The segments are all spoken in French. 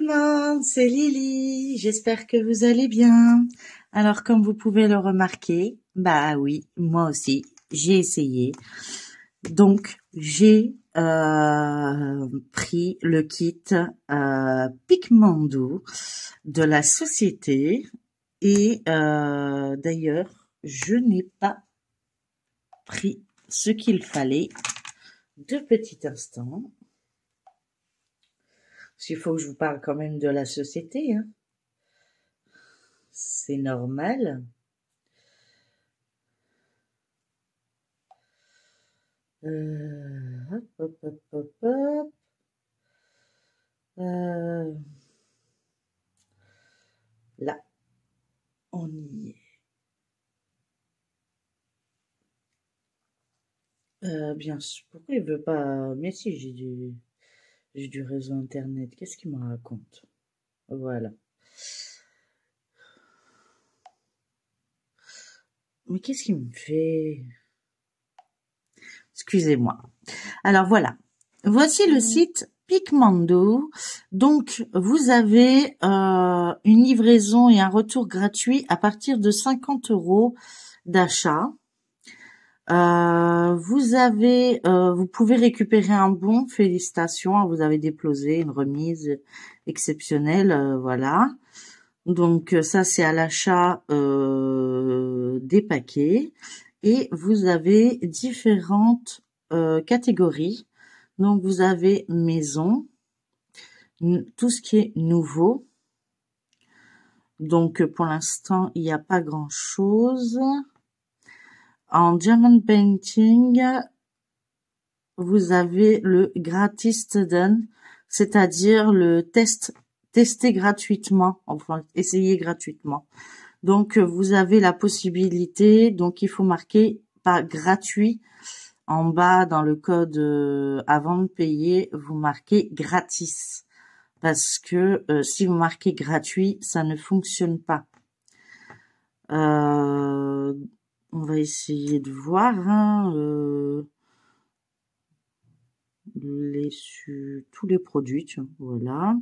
monde, c'est Lily, j'espère que vous allez bien. Alors comme vous pouvez le remarquer, bah oui, moi aussi, j'ai essayé. Donc j'ai pris le kit Picmando de la société et d'ailleurs je n'ai pas pris ce qu'il fallait. Deux petits instants. Parce qu'il faut que je vous parle quand même de la société, hein. C'est normal. Hop, hop, hop, hop, hop. Là, on y est. Bien sûr. Pourquoi il veut pas... Mais si, j'ai du réseau internet. Qu'est-ce qu'il me raconte? Voilà. Mais qu'est-ce qu'il me fait? Excusez-moi. Alors voilà. Voici le site Picmando. Donc, vous avez une livraison et un retour gratuit à partir de 50 € d'achat. Vous pouvez récupérer un bon. Félicitations, vous avez déposé une remise exceptionnelle, voilà. Donc ça c'est à l'achat des paquets et vous avez différentes catégories. Donc vous avez maison, tout ce qui est nouveau. Donc pour l'instant il n'y a pas grand chose. En diamond painting, vous avez le gratis student, c'est-à-dire le tester gratuitement, enfin essayer gratuitement. Donc vous avez la possibilité, donc il faut marquer pas gratuit en bas dans le code avant de payer, vous marquez gratis parce que si vous marquez gratuit, ça ne fonctionne pas. On va essayer de voir tous les produits, tiens, voilà.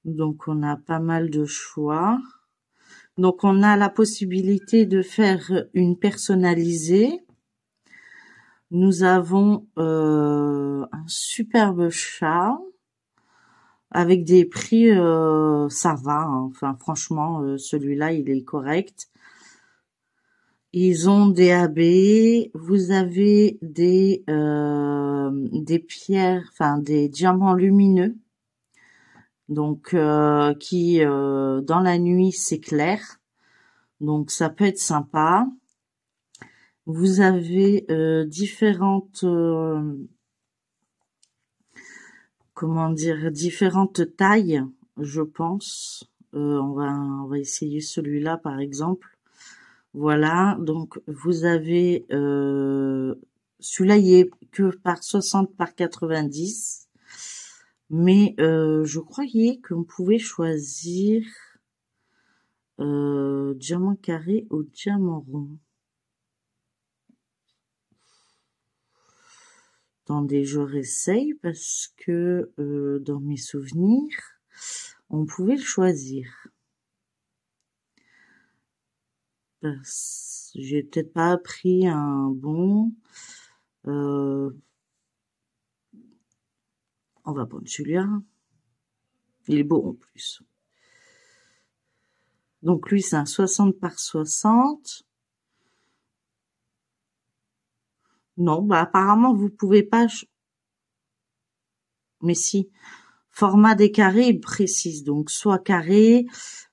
Donc on a pas mal de choix. Donc on a la possibilité de faire une personnalisée. Nous avons un superbe chat avec des prix, ça va, hein. Enfin franchement celui-là il est correct. Ils ont des AB, vous avez des pierres, enfin des diamants lumineux, donc qui dans la nuit s'éclairent, donc ça peut être sympa. Vous avez différentes différentes tailles, je pense. On va essayer celui-là par exemple. Voilà, donc vous avez celui-là il est que par 60 par 90, mais je croyais qu'on pouvait choisir diamant carré ou diamant rond. Attendez, je réessaye parce que dans mes souvenirs, on pouvait le choisir. J'ai peut-être pas pris un bon. On va prendre celui-là. Il est beau en plus. Donc lui c'est un 60 par 60. Non, bah apparemment vous pouvez pas. Mais si. Format des carrés, il précise. Donc soit carré.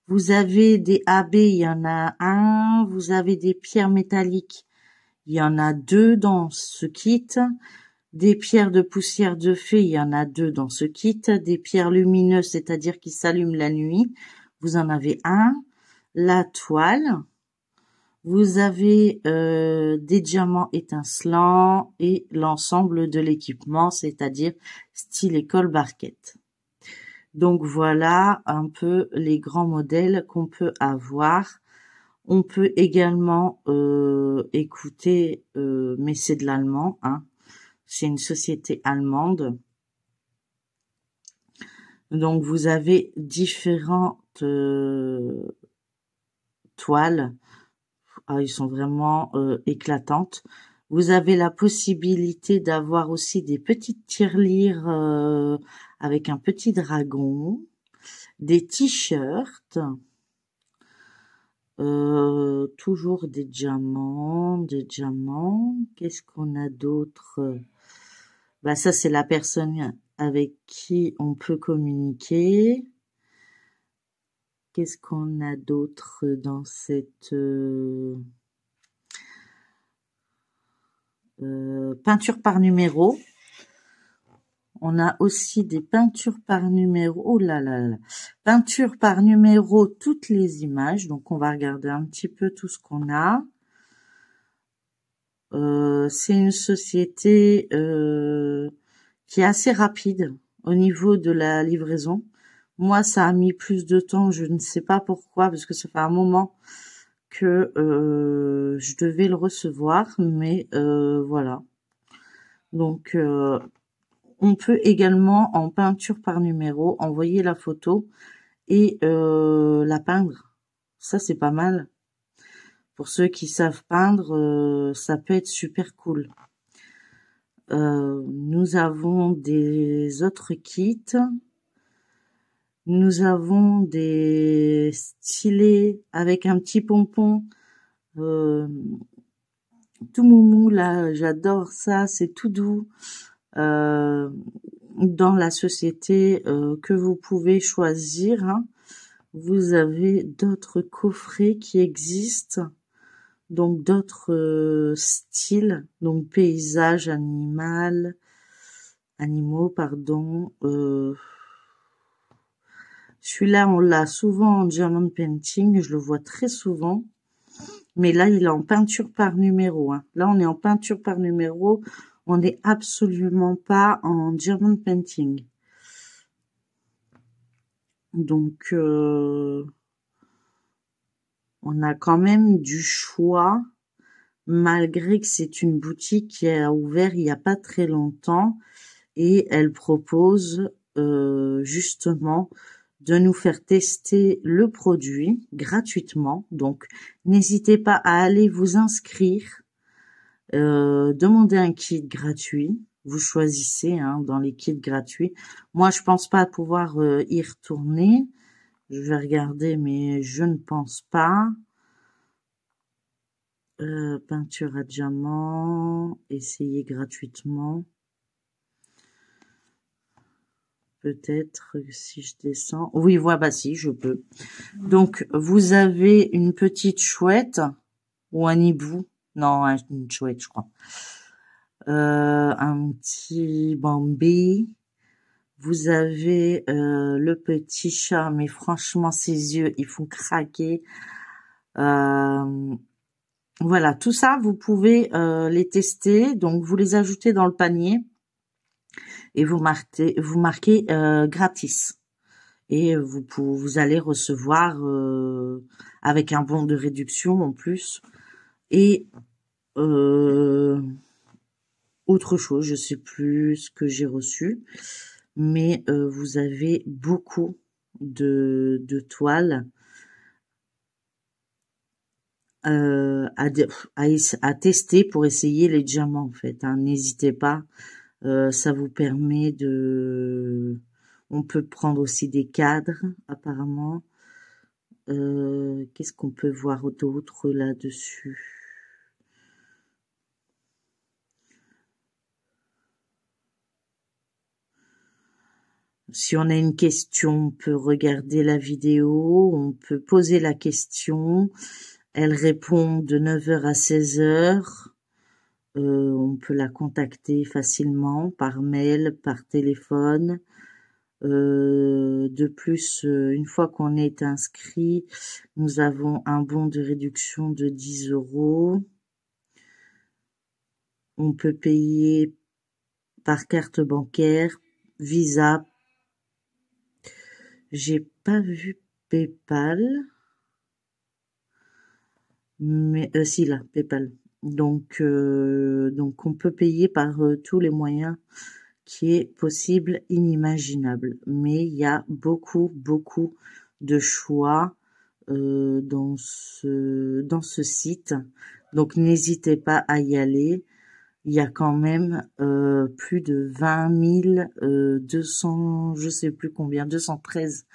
Vous avez des AB, il y en a un. Vous avez des pierres métalliques. Il y en a 2 dans ce kit. Des pierres de poussière de fée, il y en a 2 dans ce kit. Des pierres lumineuses, c'est-à-dire qui s'allument la nuit. Vous en avez un. La toile. Vous avez des diamants étincelants et l'ensemble de l'équipement, c'est-à-dire style école barquette. Donc voilà un peu les grands modèles qu'on peut avoir. On peut également écouter, mais c'est de l'allemand, hein. C'est une société allemande. Donc, vous avez différentes toiles. Ah, ils sont vraiment éclatantes. Vous avez la possibilité d'avoir aussi des petites tirelires avec un petit dragon, des t-shirts, toujours des diamants, des diamants. Qu'est-ce qu'on a d'autre? Bah ça, c'est la personne avec qui on peut communiquer. Qu'est-ce qu'on a d'autre dans cette peinture par numéro? On a aussi des peintures par numéro. Oh là là là. Peinture par numéro, toutes les images. Donc, on va regarder un petit peu tout ce qu'on a. C'est une société qui est assez rapide au niveau de la livraison. Moi, ça a mis plus de temps. Je ne sais pas pourquoi, parce que ça fait un moment que je devais le recevoir. Mais voilà. Donc, on peut également, en peinture par numéro, envoyer la photo et la peindre. Ça, c'est pas mal. Pour ceux qui savent peindre, ça peut être super cool. Nous avons des autres kits. Nous avons des stylets avec un petit pompon. Tout moumou, là, j'adore ça. C'est tout doux. Dans la société que vous pouvez choisir, hein. Vous avez d'autres coffrets qui existent, donc d'autres styles, donc paysage, animaux, pardon. Celui-là, on l'a souvent en diamond painting, je le vois très souvent, mais là, il est en peinture par numéro, hein. Là, on est en peinture par numéro, on n'est absolument pas en diamond painting. Donc, on a quand même du choix, malgré que c'est une boutique qui a ouvert il n'y a pas très longtemps et elle propose justement de nous faire tester le produit gratuitement. Donc, n'hésitez pas à aller vous inscrire, demander un kit gratuit. Vous choisissez hein, dans les kits gratuits. Moi, je pense pas pouvoir y retourner. Je vais regarder, mais je ne pense pas. Peinture à diamant, essayer gratuitement. Peut-être si je descends. Oui, voilà, bah si, je peux. Donc, vous avez une petite chouette ou un hibou. Non, une chouette, je crois. Un petit Bambi. Vous avez le petit chat, mais franchement, ses yeux, ils font craquer. Voilà, tout ça, vous pouvez les tester. Donc, vous les ajoutez dans le panier et vous marquez gratis. Et vous allez recevoir avec un bon de réduction en plus. Et autre chose, je sais plus ce que j'ai reçu, mais vous avez beaucoup de toiles à tester pour essayer les diamants en fait. Hein. N'hésitez pas, ça vous permet de. On peut prendre aussi des cadres apparemment. Qu'est-ce qu'on peut voir d'autre là-dessus? Si on a une question, on peut regarder la vidéo, on peut poser la question. Elle répond de 9h à 16h. On peut la contacter facilement par mail, par téléphone. De plus, une fois qu'on est inscrit, nous avons un bon de réduction de 10 €. On peut payer par carte bancaire, Visa. J'ai pas vu PayPal, mais si là, PayPal. Donc on peut payer par tous les moyens qui est possible, inimaginable. Mais il y a beaucoup de choix dans ce site. Donc n'hésitez pas à y aller. Il y a quand même plus de 20 200, je sais plus combien, 213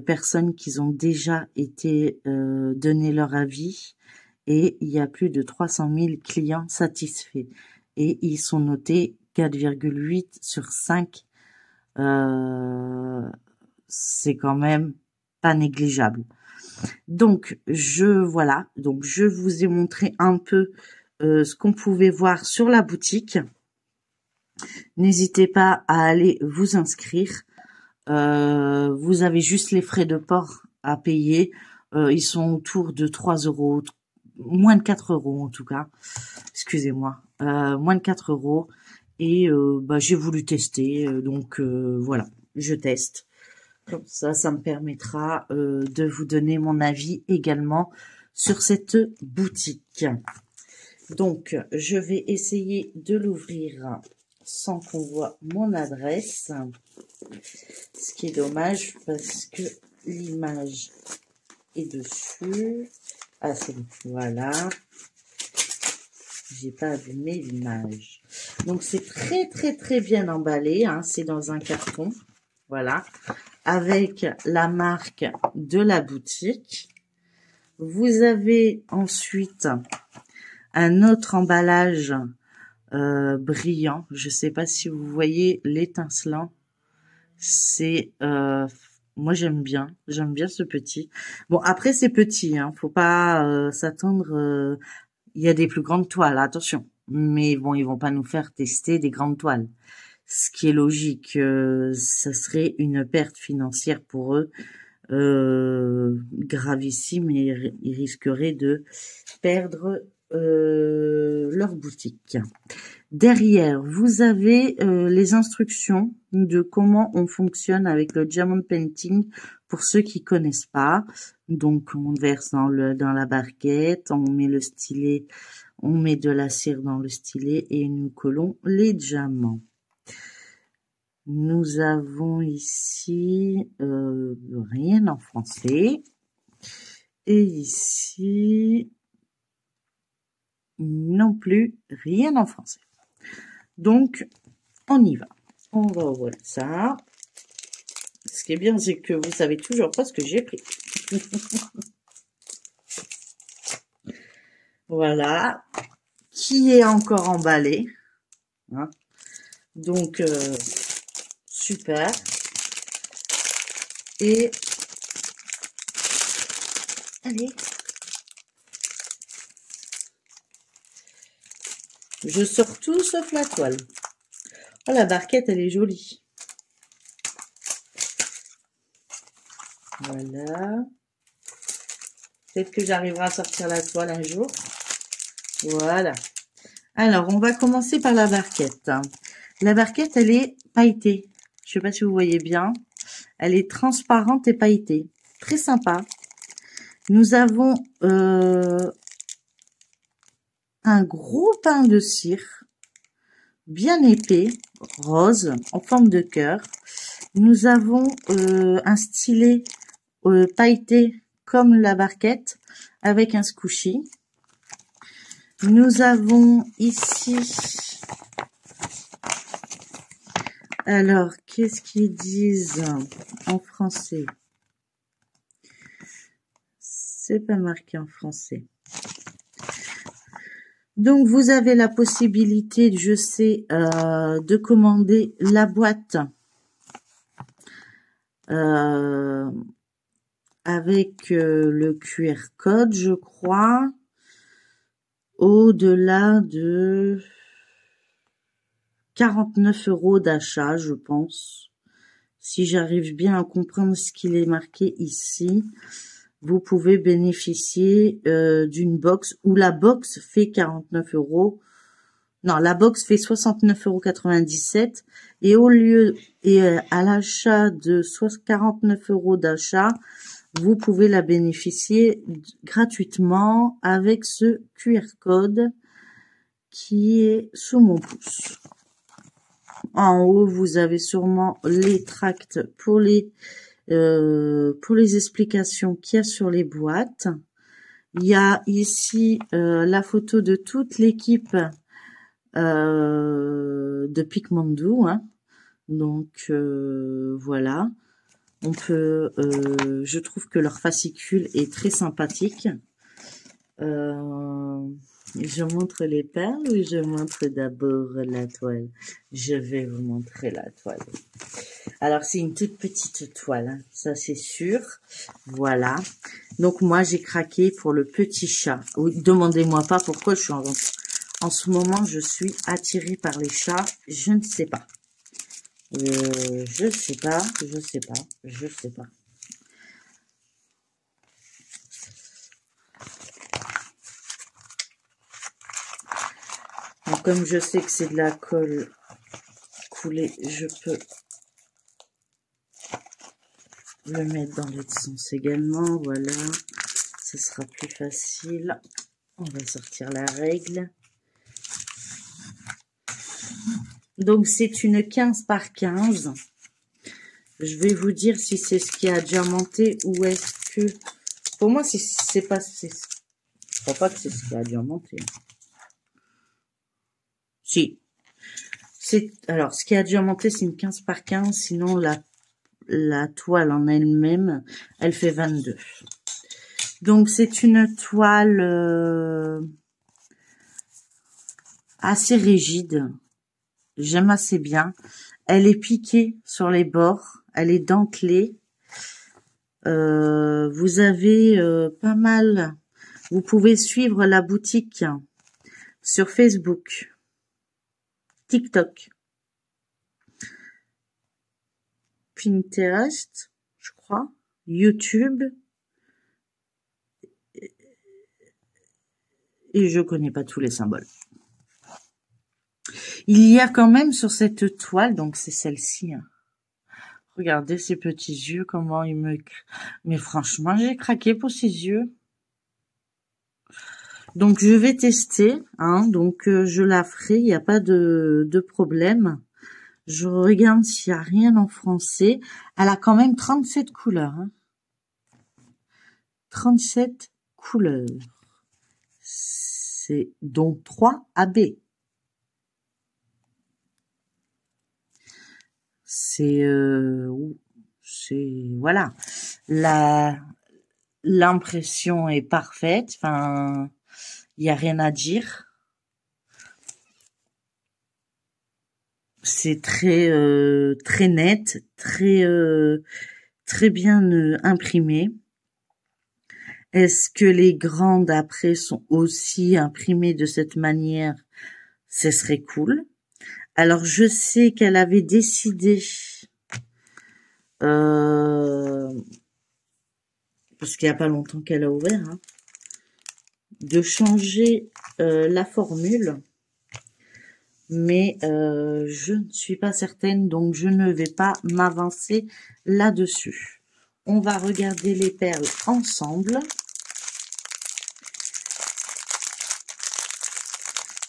personnes qui ont déjà été donné leur avis, et il y a plus de 300 000 clients satisfaits. Et ils sont notés 4,8 sur 5. C'est quand même pas négligeable. Donc je vous ai montré un peu ce qu'on pouvait voir sur la boutique. N'hésitez pas à aller vous inscrire. Vous avez juste les frais de port à payer. Ils sont autour de 3 €, moins de 4 € en tout cas. Excusez-moi, moins de 4 €. Et j'ai voulu tester, donc voilà, je teste. Comme ça me permettra de vous donner mon avis également sur cette boutique. Donc, je vais essayer de l'ouvrir sans qu'on voit mon adresse. Ce qui est dommage parce que l'image est dessus. Ah, c'est bon. Voilà. J'ai pas allumé l'image. Donc, c'est très bien emballé. Hein. C'est dans un carton. Voilà. Avec la marque de la boutique. Vous avez ensuite un autre emballage brillant. Je sais pas si vous voyez l'étincelant. C'est moi j'aime bien ce petit. Bon, après c'est petit, hein, faut pas s'attendre. Il y a des plus grandes toiles, attention. Mais bon, ils vont pas nous faire tester des grandes toiles. Ce qui est logique, ça serait une perte financière pour eux gravissime, et ils risqueraient de perdre leur boutique. Derrière, vous avez les instructions de comment on fonctionne avec le diamond painting pour ceux qui connaissent pas. Donc, on verse dans la barquette, on met le stylet, on met de la cire dans le stylet et nous collons les diamants. Nous avons ici rien en français. Et ici, non plus, rien en français. Donc, on y va. On va ouvrir ça. Ce qui est bien, c'est que vous savez toujours pas ce que j'ai pris. Voilà. Qui est encore emballé. Hein. Donc, super. Et, allez. Je sors tout sauf la toile. Oh, la barquette, elle est jolie. Voilà. Peut-être que j'arriverai à sortir la toile un jour. Voilà. Alors, on va commencer par la barquette. La barquette, elle est pailletée. Je sais pas si vous voyez bien. Elle est transparente et pailletée. Très sympa. Nous avons un gros pain de cire, bien épais, rose, en forme de cœur. Nous avons un stylet pailleté comme la barquette, avec un squishy. Nous avons ici, alors, qu'est-ce qu'ils disent en français? C'est pas marqué en français. Donc, vous avez la possibilité, je sais, de commander la boîte avec le QR code, je crois, au-delà de 49 € d'achat, je pense. Si j'arrive bien à comprendre ce qu'il est marqué ici, vous pouvez bénéficier d'une box où la box fait 49 €. Non, la box fait 69,97 € et au lieu à l'achat de 49 € d'achat, vous pouvez la bénéficier gratuitement avec ce QR code qui est sous mon pouce. En haut, vous avez sûrement les tracts pour les explications qu'il y a sur les boîtes. Il y a ici la photo de toute l'équipe de Pikmandu, hein. Donc voilà. On peut, je trouve que leur fascicule est très sympathique. Je montre les perles ou je montre d'abord la toile? Je vais vous montrer la toile. Alors, c'est une toute petite toile, hein, ça c'est sûr. Voilà. Donc, moi, j'ai craqué pour le petit chat. Oui, demandez-moi pas pourquoi je suis en ce moment, je suis attirée par les chats. Je ne sais pas. Je sais pas. Donc, comme je sais que c'est de la colle coulée, je peux le mettre dans l'autre sens également. Voilà, ce sera plus facile. On va sortir la règle. Donc, c'est une 15 par 15. Je vais vous dire si c'est ce qui a diamanté ou est-ce que... Pour moi, c'est pas... Je crois pas que c'est ce qui a diamanté. Si. Alors, ce qui a diamanté, c'est une 15 par 15. Sinon, la toile en elle-même, elle fait 22. Donc, c'est une toile assez rigide. J'aime assez bien. Elle est piquée sur les bords. Elle est dentelée. Vous avez pas mal... Vous pouvez suivre la boutique sur Facebook, TikTok, Pinterest, je crois, YouTube. Et je connais pas tous les symboles. Il y a quand même sur cette toile, donc c'est celle-ci. Hein. Regardez ces petits yeux, comment ils me... Mais franchement, j'ai craqué pour ces yeux. Donc, je vais tester. Hein, donc, je la ferai, il n'y a pas de problème. Je regarde s'il n'y a rien en français. Elle a quand même 37 couleurs. Hein. 37 couleurs. C'est donc 3 AB. C'est voilà, l'impression est parfaite. Enfin, il y a rien à dire. C'est très très net, très bien imprimé. Est-ce que les grandes après sont aussi imprimées de cette manière? Ce serait cool. Alors, je sais qu'elle avait décidé, parce qu'il n'y a pas longtemps qu'elle a ouvert, hein, de changer la formule. Mais je ne suis pas certaine, donc je ne vais pas m'avancer là-dessus. On va regarder les perles ensemble.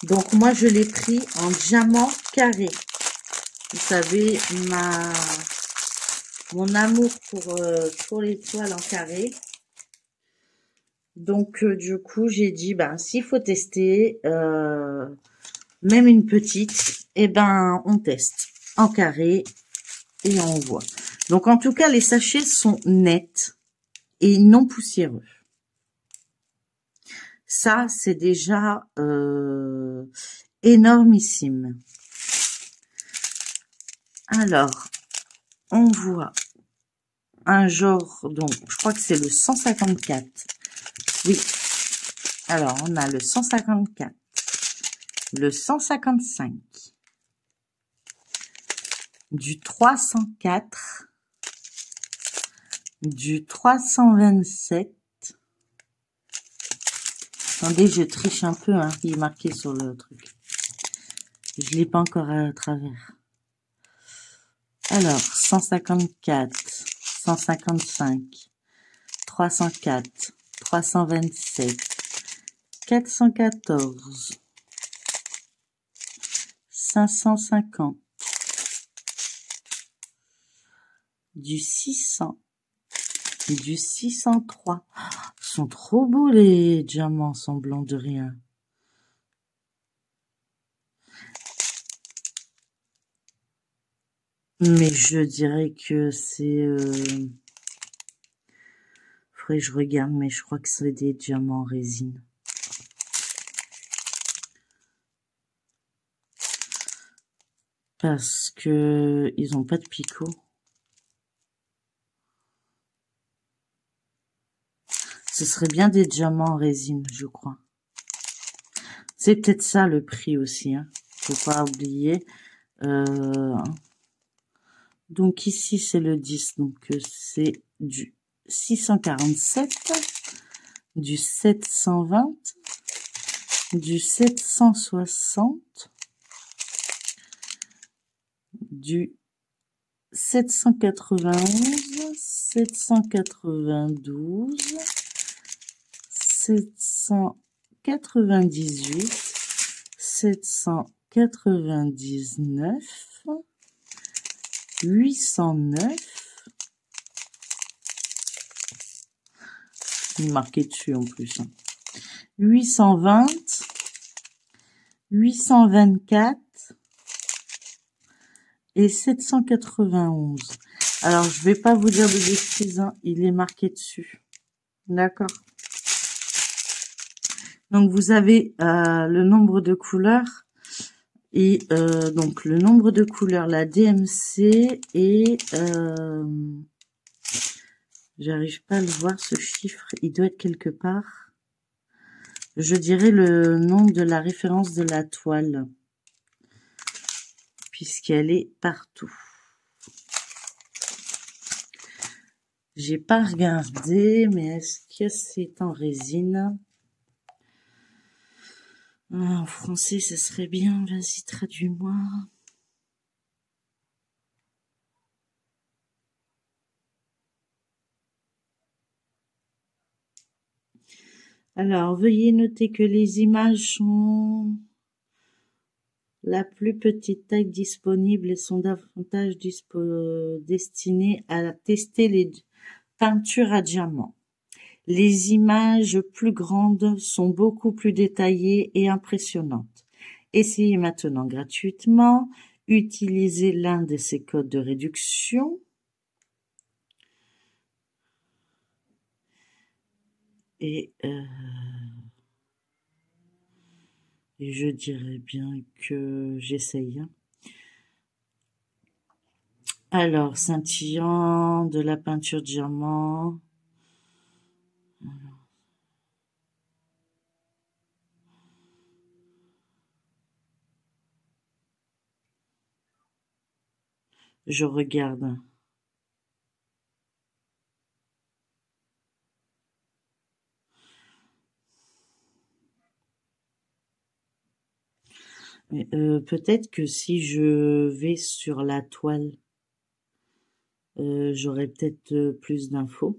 Donc, moi, je l'ai pris en diamant carré. Vous savez, mon amour pour les toiles en carré. Donc, du coup, j'ai dit, ben, s'il faut tester, même une petite, eh ben, on teste en carré et on voit. Donc, en tout cas, les sachets sont nets et non poussiéreux. Ça, c'est déjà énormissime. Alors, on voit un genre, donc, je crois que c'est le 154. Oui. Alors, on a le 154, le 155, du 304, du 327. Attendez, je triche un peu, hein, il est marqué sur le truc. Je l'ai pas encore à travers. Alors, 154, 155, 304, 327, 414, 550, du 600 et du 603. Ils sont trop beaux les diamants semblants de rien. Mais je dirais que c'est... faudrait que je regarde, mais je crois que c'est des diamants en résine. Parce que ils ont pas de picot. Ce serait bien des diamants en résine, je crois. C'est peut-être ça le prix aussi, hein. Faut pas oublier. Donc ici c'est le 10, donc c'est du 647, du 720, du 760, du 791, 792, 798, 799, 809, il est marqué dessus en plus, hein. 820, 824 et 791. Alors, je vais pas vous dire de bêtises, hein, il est marqué dessus. D'accord. Donc, vous avez le nombre de couleurs et donc le nombre de couleurs, la DMC et j'arrive pas à le voir ce chiffre, il doit être quelque part. Je dirais le nom de la référence de la toile, puisqu'elle est partout. J'ai pas regardé, mais est-ce que c'est en résine? En français, ça serait bien. Vas-y, traduis-moi. Alors, veuillez noter que les images sont la plus petite taille disponible et sont davantage destinées à tester les peintures à diamants. Les images plus grandes sont beaucoup plus détaillées et impressionnantes. Essayez maintenant gratuitement. Utilisez l'un de ces codes de réduction. Et je dirais bien que j'essaye. Alors, scintillant, de la peinture diamant. Je regarde. Peut-être que si je vais sur la toile, j'aurai peut-être plus d'infos.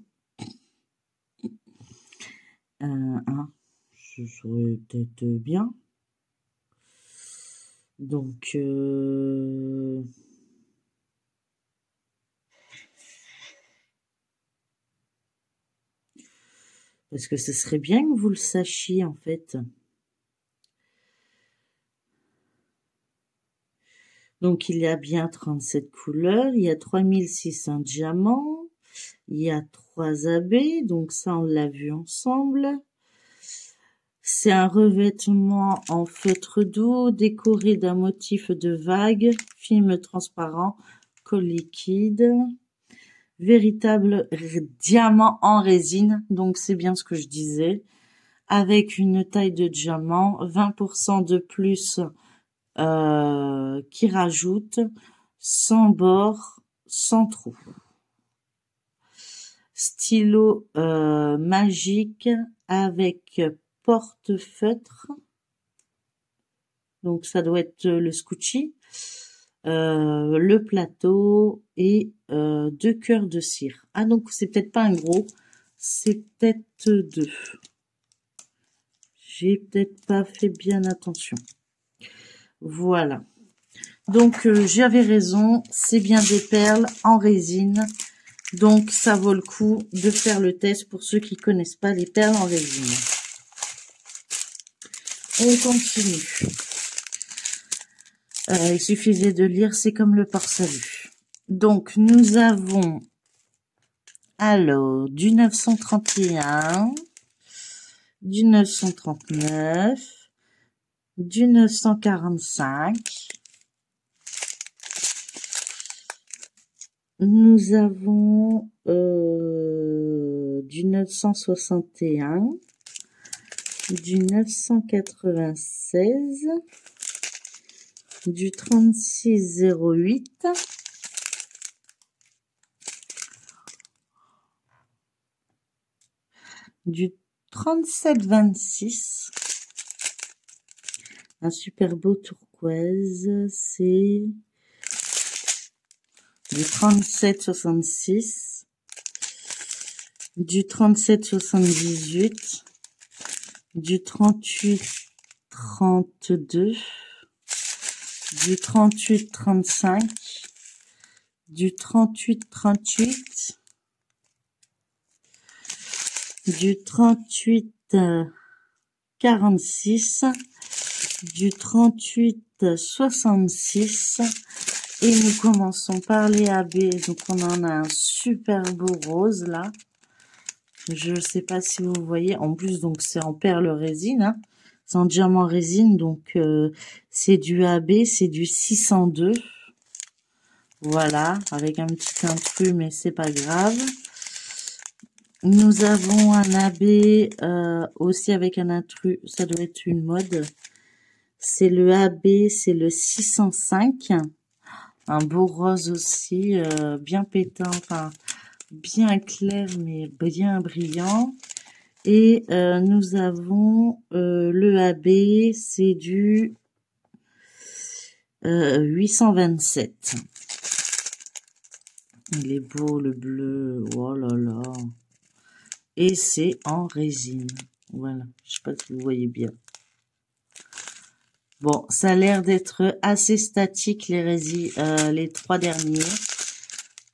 Hein, ce serait peut-être bien. Donc, parce que ce serait bien que vous le sachiez, en fait. Donc, il y a bien 37 couleurs, il y a 3600 diamants, il y a 3 abbés, donc ça, on l'a vu ensemble. C'est un revêtement en feutre doux, décoré d'un motif de vagues, film transparent, colle liquide, véritable diamant en résine, donc c'est bien ce que je disais, avec une taille de diamant, 20% de plus qui rajoute, sans bord, sans trou. Stylo magique avec porte-feutre. Donc ça doit être le Scoochie. Le plateau et 2 cœurs de cire. Ah donc c'est peut-être pas un gros, c'est peut-être 2. J'ai peut-être pas fait bien attention. Voilà. Donc j'avais raison, c'est bien des perles en résine Donc, ça vaut le coup de faire le test pour ceux qui connaissent pas les perles en résine. On continue. Il suffisait de lire, c'est comme le port-salut. Donc, nous avons, alors, du 931, du 939, du 945. Nous avons du 961, du 996, du 3608, du 3726, un super beau turquoise, c'est du 3766, du 3778, du 3832, du 3835, du 3838, du 3846, du 3866, et nous commençons par les AB. Donc on en a un super beau rose là. Je ne sais pas si vous voyez. En plus, donc c'est en perle résine, hein. C'est en diamant résine, donc c'est du AB, c'est du 602. Voilà, avec un petit intrus, mais c'est pas grave. Nous avons un AB aussi avec un intrus, ça doit être une mode. C'est le AB, c'est le 605. Un beau rose aussi, bien pétant, enfin bien clair mais bien brillant. Et nous avons le AB, c'est du 827. Il est beau le bleu, oh là là. Et c'est en résine. Voilà, je sais pas si vous voyez bien. Bon, ça a l'air d'être assez statique les trois derniers,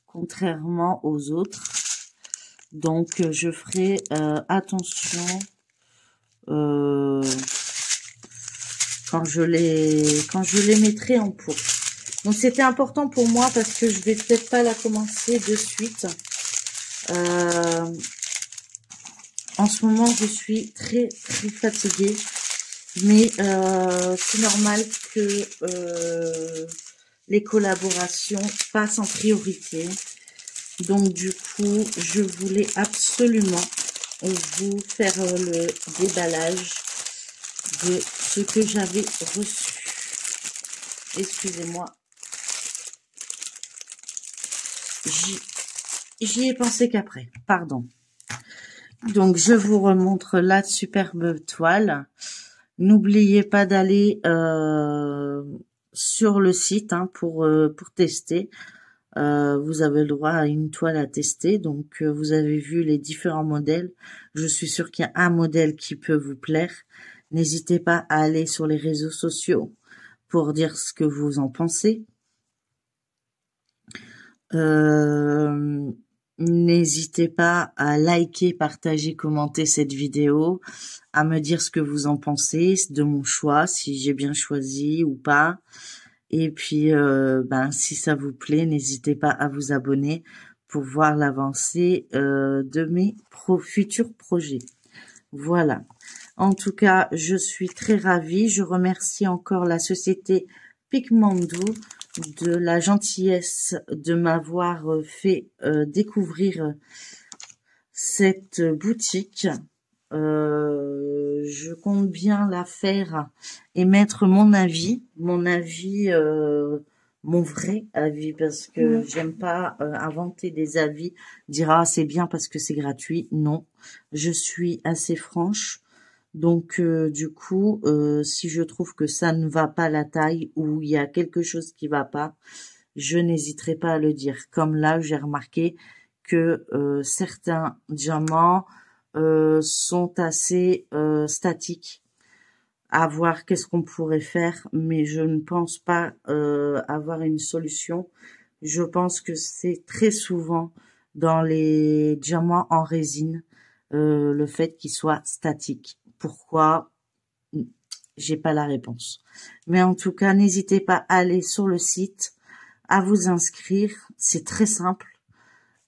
contrairement aux autres. Donc, je ferai attention quand je les mettrai en pot. Donc, c'était important pour moi parce que je vais peut-être pas la commencer de suite. En ce moment, je suis très fatiguée. Mais c'est normal que les collaborations passent en priorité. Donc du coup, je voulais absolument vous faire le déballage de ce que j'avais reçu. Excusez-moi. J'y ai pensé qu'après. Pardon. Donc je vous remontre la superbe toile. N'oubliez pas d'aller sur le site hein, pour tester. Vous avez le droit à une toile à tester. Donc, vous avez vu les différents modèles. Je suis sûre qu'il y a un modèle qui peut vous plaire. N'hésitez pas à aller sur les réseaux sociaux pour dire ce que vous en pensez. N'hésitez pas à liker, partager, commenter cette vidéo, à me dire ce que vous en pensez de mon choix, si j'ai bien choisi ou pas. Et puis, si ça vous plaît, n'hésitez pas à vous abonner pour voir l'avancée de mes futurs projets. Voilà. En tout cas, je suis très ravie. Je remercie encore la société Pigmando de la gentillesse de m'avoir fait découvrir cette boutique. Je compte bien la faire et mettre mon avis, mon vrai avis, parce que j'aime pas inventer des avis, dire ah c'est bien parce que c'est gratuit. Non, je suis assez franche. Donc du coup, si je trouve que ça ne va pas la taille ou il y a quelque chose qui va pas, je n'hésiterai pas à le dire. Comme là, j'ai remarqué que certains diamants sont assez statiques. À voir qu'est-ce qu'on pourrait faire, mais je ne pense pas avoir une solution. Je pense que c'est très souvent dans les diamants en résine, le fait qu'ils soient statiques. Pourquoi? J'ai pas la réponse. Mais en tout cas, n'hésitez pas à aller sur le site, à vous inscrire. C'est très simple.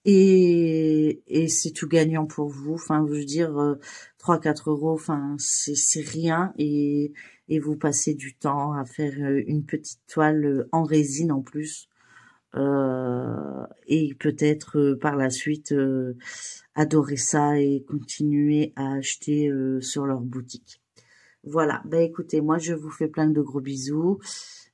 Et c'est tout gagnant pour vous. Enfin, je veux dire, 3-4 euros, enfin, c'est rien. Et vous passez du temps à faire une petite toile en résine en plus. Et peut-être par la suite adorer ça et continuer à acheter sur leur boutique. Voilà, bah écoutez, moi je vous fais plein de gros bisous.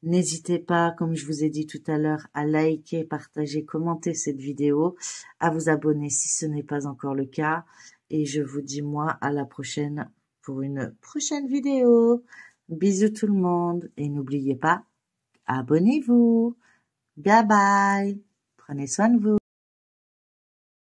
N'hésitez pas, comme je vous ai dit tout à l'heure, à liker, partager, commenter cette vidéo, à vous abonner si ce n'est pas encore le cas. Et je vous dis moi à la prochaine pour une prochaine vidéo. Bisous tout le monde et n'oubliez pas, abonnez-vous. Bye bye. Prenez soin de vous.